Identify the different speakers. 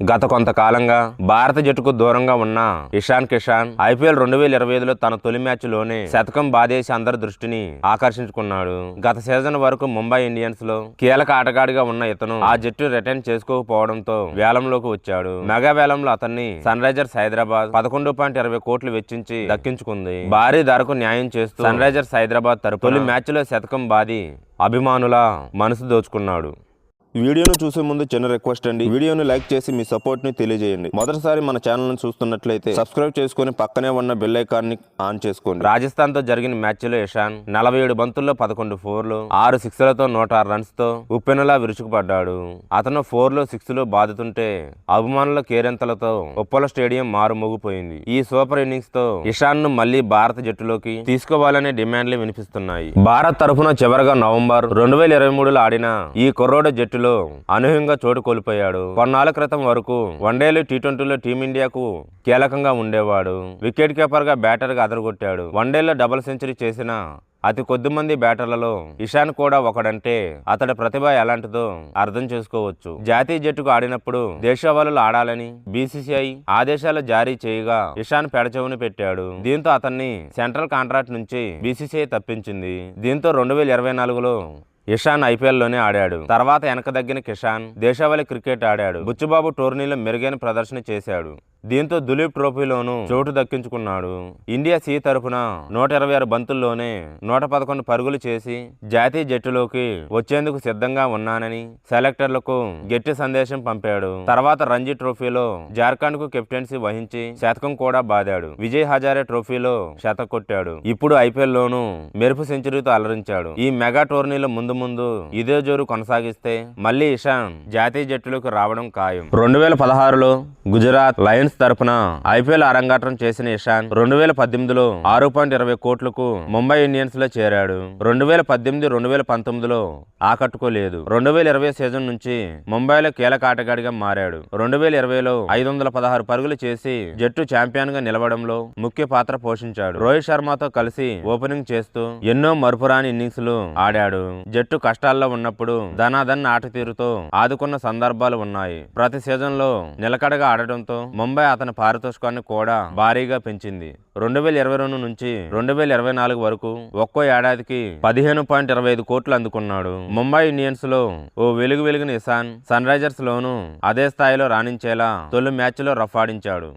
Speaker 1: గత కొంతకాలంగా భారత జట్టుకు దూరంగా ఉన్న ఇషాన్ కిషాన్ ఐపీఎల్ 2025లో తన తొలి మ్యాచ్ లోనే శతకం బాదేసి అందరి దృష్టిని ఆకర్షించుకున్నాడు. గత సీజన్ వరకు ముంబై ఇండియన్స్ లో కీలక ఆటగాడిగా ఉన్న ఇతను ఆ జట్టు రిటైన్ చేసుకోకపోవడంతో వేలంలోకి వచ్చాడు. మెగా వేలంలో అతన్ని సన్ రైజర్స్ హైదరాబాద్ 11.20 కోట్లు వెచ్చించి దక్కించుకుంది. భారీ ధరకు న్యాయం చేస్తూ సన్ రైజర్స్ హైదరాబాద్ తరపున తొలి మ్యాచ్ లో శతకం బాది అభిమానుల మనసు దోచుకున్నాడు.
Speaker 2: ఈ వీడియోను చూసే ముందు చిన్న రిక్వెస్ట్ అండి, వీడియోను లైక్ చేసి మీ సపోర్ట్ ని తెలియజేయండి. మొదటిసారి మన ఛానల్ ను చూస్తున్నట్లయితే సబ్స్క్రైబ్ చేసుకుని పక్కనే ఉన్న బెల్ ఐకాన్ ని ఆన్ చేసుకోండి.
Speaker 1: రాజస్థాన్ తో జరిగిన మ్యాచ్ లో ఇషాన్ 47 బంతుల్లో 11 ఫోర్లు 6 సిక్స్లతో 106 రన్స్ తో ఉప్పెనలా విరుచుకుపడ్డాడు. అతను 4లు 6లు బాదుతుంటే అభిమానుల కేరింతలతో ఉప్పల స్టేడియం మారుమోగిపోయింది. ఈ సూపర్ ఇన్నింగ్స్ తో ఇషాన్ ను మళ్లీ భారత జట్టులోకి తీసుకోవాలనే డిమాండ్లు వినిపిస్తున్నాయి. భారత్ తరఫున చివరగా నవంబర్ 2023లో ఆడిన ఈ కుర్రోడు జట్టు అనూహ్యంగా చోటు కోల్పోయాడు. కొన్నాళ్ల క్రితం వరకు వన్డేలు టీ20లో టీమిండియాకు కీలకంగా ఉండేవాడు. వికెట్ కీపర్ గా బ్యాటర్ గా అదరగొట్టాడు. వన్డేలో డబుల్ సెంచరీ చేసిన అతి కొద్ది మంది బ్యాటర్లలో ఇషాన్ కూడా ఒకడంటే అతడి ప్రతిభ ఎలాంటిదో అర్థం చేసుకోవచ్చు. జాతీయ జట్టుకు ఆడినప్పుడు దేశవాళులు ఆడాలని బీసీసీఐ ఆదేశాలు జారీ చేయగా ఇషాన్ పెడచెవుని పెట్టాడు. దీంతో అతన్ని సెంట్రల్ కాంట్రాక్ట్ నుంచి బీసీసీఐ తప్పించింది. దీంతో 2024లో ఇషాన్ ఐపీఎల్లోనే ఆడాడు. తర్వాత వెనకదగ్గిన కిషాన్ దేశవాళీ క్రికెట్ ఆడాడు. బుచ్చిబాబు టోర్నీలో మెరుగైన ప్రదర్శన చేశాడు. దీంతో దులీప్ ట్రోఫీలోనూ చోటు దక్కించుకున్నాడు. ఇండియా సి తరఫున 126 బంతుల్లోనే 111 పరుగులు చేసి జాతీయ జట్టులోకి వచ్చేందుకు సిద్ధంగా ఉన్నానని సెలెక్టర్లకు గట్టి సందేశం పంపాడు. తర్వాత రంజీ ట్రోఫీలో జార్ఖండ్ కు కెప్టెన్సీ వహించి శతకం కూడా బాదాడు. విజయ్ హజారే ట్రోఫీలో శతక కొట్టాడు. ఇప్పుడు ఐపీఎల్ లోనూ మెరుపు సెంచరీతో అలరించాడు. ఈ మెగా టోర్నీలో ముందు ఇదే జోరు కొనసాగిస్తే మళ్లీ ఇషాన్ జాతీయ జట్టులోకి రావడం ఖాయం. 2016లో గుజరాత్ లయన్స్ తరపున ఐపీఎల్ అరంగేట్రం చేసిన ఇషాన్ 2018లో 6.20 కోట్లకు ముంబై ఇండియన్స్ లో చేరాడు. 2018-2019లో ఆకట్టుకోలేదు. 2020 సీజన్ నుంచి ముంబైలో కీలక ఆటగాడిగా మారాడు. 2020లో 516 పరుగులు చేసి జట్టు ఛాంపియన్ గా నిలవడంలో ముఖ్య పాత్ర పోషించాడు. రోహిత్ శర్మతో కలిసి ఓపెనింగ్ చేస్తూ ఎన్నో మరుపురాని ఇన్నింగ్స్లు ఆడాడు. జట్టు కష్టాల్లో ఉన్నప్పుడు ధనాధన్ ఆట తీరుతో ఆదుకున్న సందర్భాలు ఉన్నాయి. ప్రతి సీజన్ లో నిలకడగా ఆడటంతో ముంబై అతని పారితోషికాన్ని కూడా భారీగా పెంచింది. 2022 నుంచి 2024 వరకు ఒక్కో ఏడాదికి 15.25 కోట్లు అందుకున్నాడు. ముంబై ఇండియన్స్ లో ఓ వెలుగున ఇషాన్ సన్ రైజర్స్ లోనూ అదే స్థాయిలో రాణించేలా తొలి మ్యాచ్ లో రఫ్ ఆడించాడు.